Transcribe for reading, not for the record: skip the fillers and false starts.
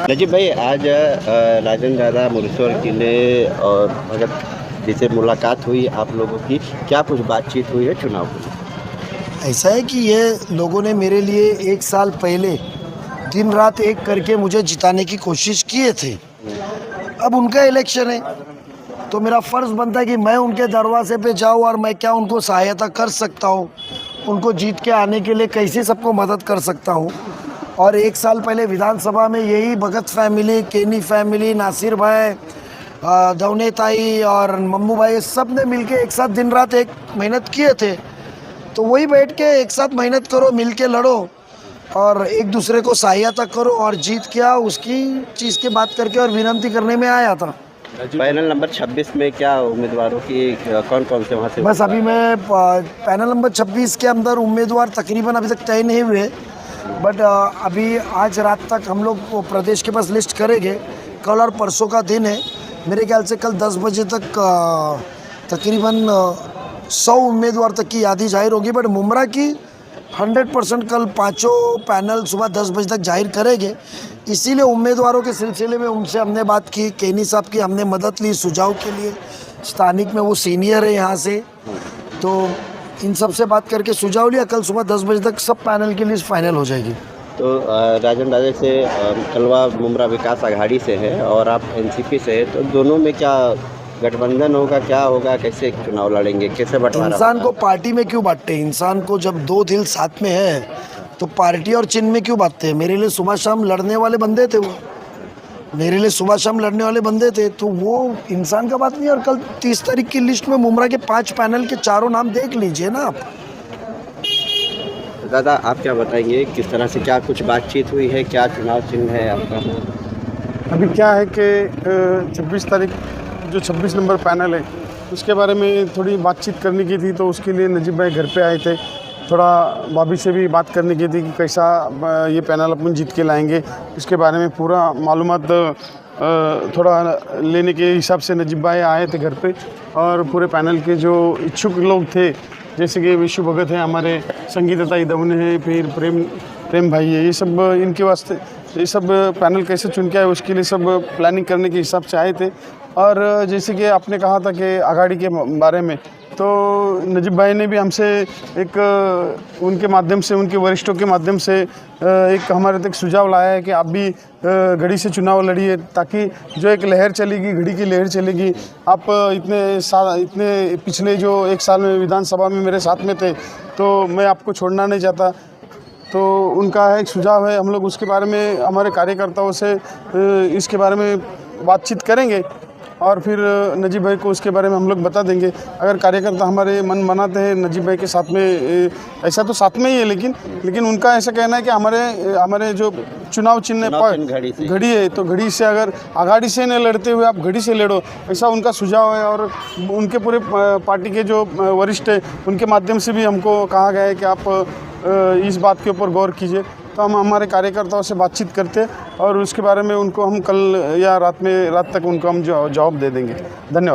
नजीब भाई, आज राजन दादा मुर्सोर किले और भगत जी से मुलाकात हुई आप लोगों की, क्या कुछ बातचीत हुई है चुनाव को? ऐसा है कि ये लोगों ने मेरे लिए 1 साल पहले दिन रात एक करके मुझे जिताने की कोशिश किए थे। अब उनका इलेक्शन है तो मेरा फ़र्ज़ बनता है कि मैं उनके दरवाजे पे जाऊँ और मैं क्या उनको सहायता कर सकता हूँ, उनको जीत के आने के लिए कैसे सबको मदद कर सकता हूँ। और 1 साल पहले विधानसभा में यही भगत फैमिली, केनी फैमिली, नासिर भाई, दवने ताई और मम्मू भाई सब ने मिलके एक साथ दिन रात एक मेहनत किए थे। तो वही बैठ के एक साथ मेहनत करो, मिल के लड़ो और एक दूसरे को सहायता करो और जीत के आओ, उसकी चीज़ की बात करके और विनती करने में आया था। पैनल नंबर 26 में क्या उम्मीदवारों की कौन कौन से वहाँ से? बस अभी मैं पैनल नंबर 26 के अंदर उम्मीदवार तकरीबन अभी तक तय नहीं हुए, बट अभी आज रात तक हम लोग प्रदेश के पास लिस्ट करेंगे। कल और परसों का दिन है, मेरे ख्याल से कल 10 बजे तक तकरीबन 100 उम्मीदवार तक की यादी जाहिर होगी। बट मुमरा की 100% कल पाँचों पैनल सुबह 10 बजे तक जाहिर करेंगे। इसीलिए उम्मीदवारों के सिलसिले में उनसे हमने बात की, केनी साहब की हमने मदद ली सुझाव के लिए। स्थानिक में वो सीनियर है यहाँ से, तो इन सब से बात करके सुझाव लिया। कल सुबह 10 बजे तक सब पैनल की लिस्ट फाइनल हो जाएगी। तो राजन दादा से कलवा मुमरा विकास आघाड़ी से है और आप एनसीपी से है, तो दोनों में क्या गठबंधन होगा, क्या होगा, कैसे चुनाव लड़ेंगे, कैसे बंटवारा? इंसान को पार्टी में क्यों बांटते हैं? इंसान को जब दो दिल साथ में है तो पार्टी और चिन्ह में क्यों बांटते हैं? मेरे लिए सुबह शाम लड़ने वाले बंदे थे, वो मेरे लिए सुबह शाम लड़ने वाले बंदे थे, तो वो इंसान का बात नहीं। और कल 30 तारीख की लिस्ट में मुमरा के 5 पैनल के चारों नाम देख लीजिए ना आप। दादा, आप क्या बताएंगे, किस तरह से क्या कुछ बातचीत हुई है, क्या चुनाव चिन्ह है आपका? अभी क्या है कि 26 तारीख जो 26 नंबर पैनल है उसके बारे में थोड़ी बातचीत करने की थी, तो उसके लिए नजीब भाई घर पे आए थे। थोड़ा भाभी से भी बात करने की थी कि कैसा ये पैनल अपन जीत के लाएंगे, इसके बारे में पूरा मालूमात थोड़ा लेने के हिसाब से नजीब भाई आए थे घर पे। और पूरे पैनल के जो इच्छुक लोग थे, जैसे कि विशु भगत हैं, हमारे संगीता दवने हैं, फिर प्रेम भाई है, ये सब इनके वास्ते ये सब पैनल कैसे चुन के आए उसके लिए सब प्लानिंग करने के हिसाब से आए थे। और जैसे कि आपने कहा था कि आघाड़ी के बारे में, तो नजीब भाई ने भी हमसे एक उनके माध्यम से, उनके वरिष्ठों के माध्यम से एक हमारे तक सुझाव लाया है कि आप भी घड़ी से चुनाव लड़िए, ताकि जो एक लहर चलेगी, घड़ी की लहर चलेगी। आप इतने पिछले जो 1 साल में विधानसभा में मेरे साथ में थे, तो मैं आपको छोड़ना नहीं चाहता। तो उनका एक सुझाव है, हम लोग उसके बारे में हमारे कार्यकर्ताओं से इसके बारे में बातचीत करेंगे और फिर नजीब भाई को उसके बारे में हम लोग बता देंगे। अगर कार्यकर्ता हमारे मन बनाते हैं नजीब भाई के साथ में, ऐसा तो साथ में ही है, लेकिन उनका ऐसा कहना है कि हमारे जो चुनाव चिन्ह घड़ी है, तो घड़ी से अगर आघाड़ी से न लड़ते हुए आप घड़ी से लड़ो, ऐसा उनका सुझाव है। और उनके पूरे पार्टी के जो वरिष्ठ है उनके माध्यम से भी हमको कहा गया है कि आप इस बात के ऊपर गौर कीजिए। तो हम हमारे कार्यकर्ताओं से बातचीत करते हैं और उसके बारे में उनको हम कल या रात तक उनको हम जवाब दे देंगे। धन्यवाद।